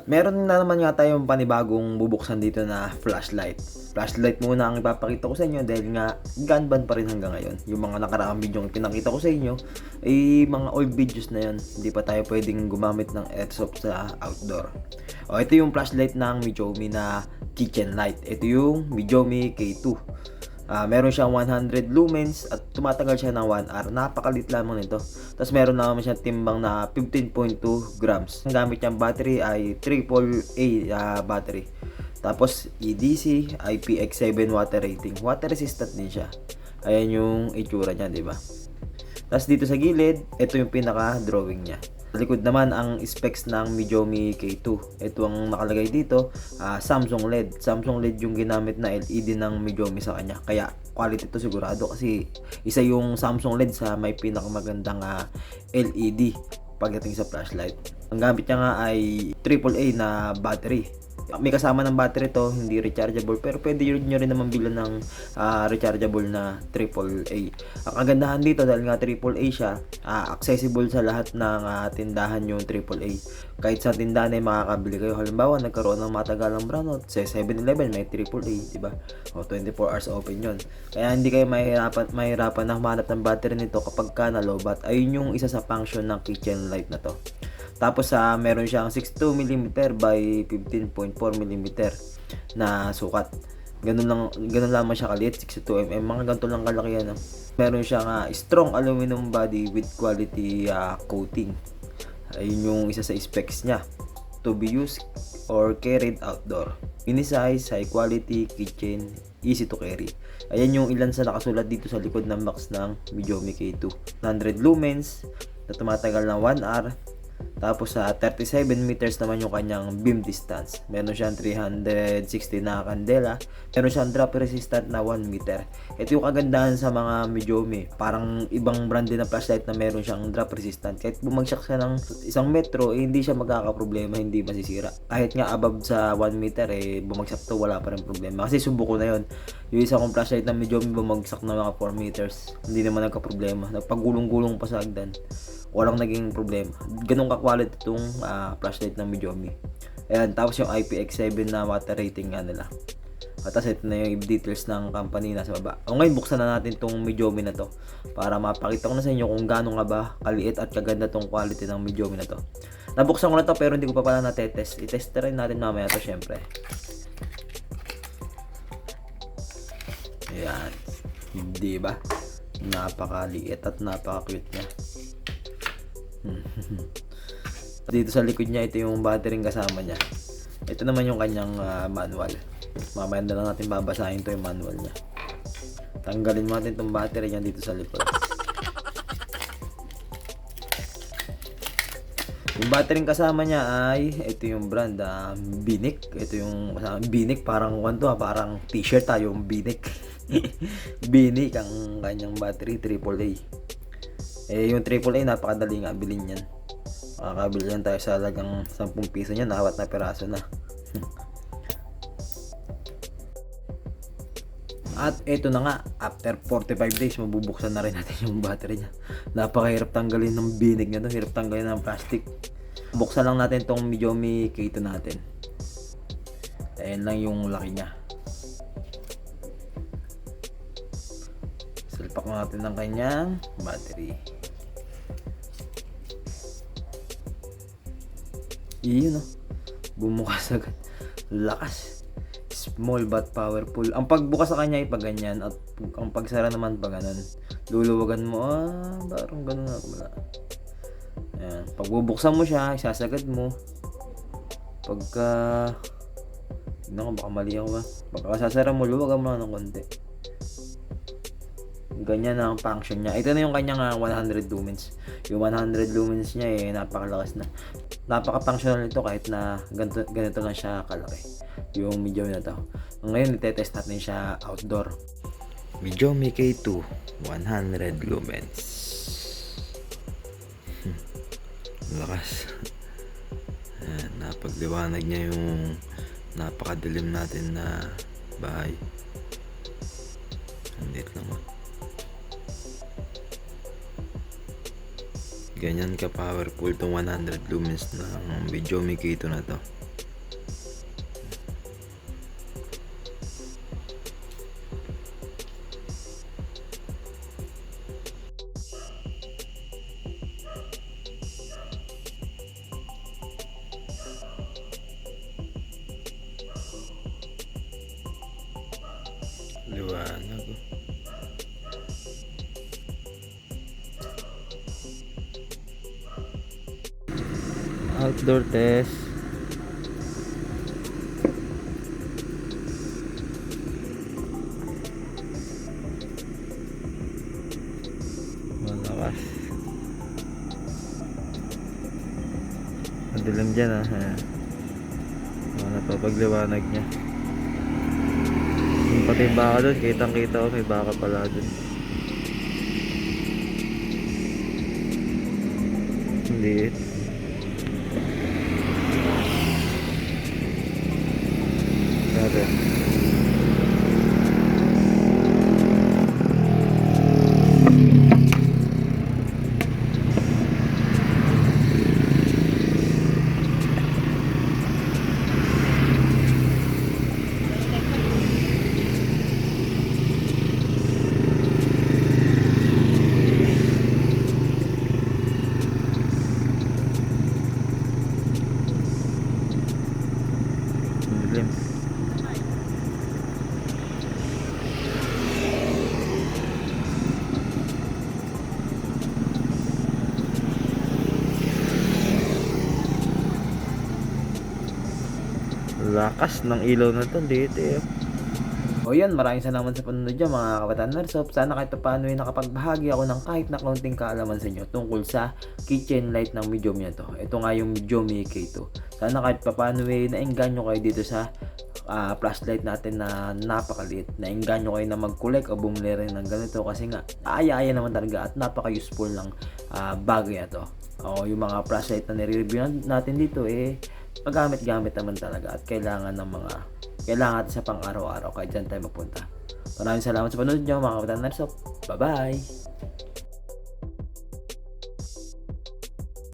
Meron na naman nga tayong panibagong bubuksan dito na flashlight. Flashlight muna ang ipapakita ko sa inyo dahil nga gunban pa rin hanggang ngayon. Yung mga nakaraang video yung pinakita ko sa inyo ay mga old videos na yan. Hindi pa tayo pwedeng gumamit ng airsoft sa outdoor. O, ito yung flashlight ng Mijomi na kitchen light. Ito yung Mijomi K2. Meron siyang 100 lumens at tumatagal siya ng 1 hour. Napakalit lamang nito. Tapos meron naman siyang timbang na 15.2 grams. Ang gamit niyang battery ay AAA battery. Tapos EDC, IPX7 water rating. Water resistant din siya. Ayan yung itsura niya, di ba? Tapos dito sa gilid, ito yung pinaka-drawing niya. Sa likod naman ang specs ng Mijomi K2. Ito ang nakalagay dito, Samsung LED. Samsung LED yung ginamit na LED ng Mijomi sa kanya. Kaya quality to sigurado kasi isa yung Samsung LED sa may pinakamagandang LED pagdating sa flashlight. Ang gamit niya nga ay AAA na battery. May kasama ng battery to, hindi rechargeable, pero pwede nyo rin naman bilan ng rechargeable na AAA. Ang kagandahan dito dahil nga AAA siya, accessible sa lahat ng tindahan yung AAA. Kahit sa tindahan ay makakabili kayo. Halimbawa, nagkaroon ng matagalang brownout sa 7-Eleven, may AAA, diba? O 24 hours open yon. Kaya hindi kayo mahirapan na humanap ng battery nito kapag ka nalobat. Ayun yung isa sa function ng kitchen light na to. Tapos meron siyang 62mm by 15.4mm na sukat. Ganun lamang siya kaliit, 62mm. Mga ganito lang kalaki yan. Meron siyang strong aluminum body with quality coating. Ayun yung isa sa specs niya. To be used or carried outdoor. Mini size, high quality, kitchen, easy to carry. Ayan yung ilan sa nakasulat dito sa likod ng box ng Mijomi K2. 100 lumens na tumatagal ng 1 hour. Tapos sa 37 meters naman yung kanyang beam distance. Meron siyang 360 na kandela. Meron siyang drop resistant na 1 meter. Ito yung kagandahan sa mga Mijomi. Parang ibang brand din na flashlight na meron siyang drop resistant. Kahit bumagsak siya ng 1 metro, hindi siya magkakaproblema, hindi masisira. Kahit nga above sa 1 meter, bumagsak to, wala pa rin problema. Kasi subuko na yon. Yung isa kong flashlight na Mijomi bumagsak na mga 4 meters. Hindi naman nagka-problema. Nagpagulong-gulong pa sa hagdan. Walang naging problema. Ganun ka-quality itong flashlight ng Mijomi. Ayan, tapos yung IPX7 na water rating nga nila. At tapos ito na yung details ng company nasa baba. O ngayon, buksan na natin itong Mijomi na to para mapakita ko na sa inyo kung gaano nga ba kaliit at kaganda itong quality ng Mijomi na to. Nabuksan ko na to pero hindi ko pa pala natetest. I-test rin natin mamaya to syempre. Ayan. Hindi ba? Napakaliit at napaka-cute niya. Dito sa likod niya, ito yung battery kasama niya. Ito naman yung kanyang manual. Mamaya na lang natin babasahin to yung manual niya. Tanggalin mo natin itong battery niya dito sa likod. Yung battery kasama niya ay ito yung brand Binic. Ito yung Binic, parang parang t-shirt yung Binic. Binic ang kanyang battery, AAA. Yung AAA napakadali nga bilhin yan. Makakabili yan tayo sa halagang 10 piso niyan, awat na peraso na. At eto na nga, after 45 days mabubuksan na rin natin yung battery niya. Napakahirap tanggalin ng binig niya to, hirap tanggalin ng plastic. Buksan lang natin tong Mijomi K2 natin. Ayan lang yung laki niya. Salpak natin ng kanyang battery. Iyon bumukas agad. Lakas. Small but powerful. Ang pagbukas sa kanya ay pag ganyan at ang pagsara naman pag ganun. Luluwagan mo, parang ganun na wala. Ayan. Pag bubuksan mo siya, isasagad mo. Pagka baka mali ako ba? Pagka sasara mo, luwagan mo ng konti. Ganyan na ang function niya. Ito na yung kanyang 100 lumens. Yung 100 lumens niya napakalakas na. Napaka-functional nito kahit na ganito lang siya kalaki. Yung Mijomi na to. Ngayon, itetest natin siya outdoor. Mijomi K2 100 lumens. Lakas. Napagliwanag niya yung napakadilim natin na bahay. Andit lang ganyan ka powerful tong 100 lumens ng Mijomi K2 na to. Liwanag. Outdoor test. Malakas. Madilim dyan ah. Ano pa pagliwanag niya. Yung pati yung baka doon, kitang kita ko may baka pala doon. Hindi. Grabe. Dilim. Lakas ng ilaw na to dito eh. O yan, maraming salamat sa panonood dyan mga kabataan Narsop. Sana kahit paano ay nakapagbahagi ako ng kahit na kaunting kaalaman sa inyo tungkol sa kitchen light ng Medium yan to. Ito nga yung Medium K2. Sana kahit paano ay naengganyo kayo dito sa flashlight natin na napakaliit. Naengganyo kayo na mag-collect o bumili rin ng ganito kasi nga aaya-aya naman talaga at napaka-useful ng bagay na to. O yung mga flashlight na nire-review natin dito magamit-gamit naman talaga at kailangan natin sa pang araw-araw kahit dyan tayo magpunta. Maraming salamat sa panonood nyo mga kabataan Narsop. Bye bye!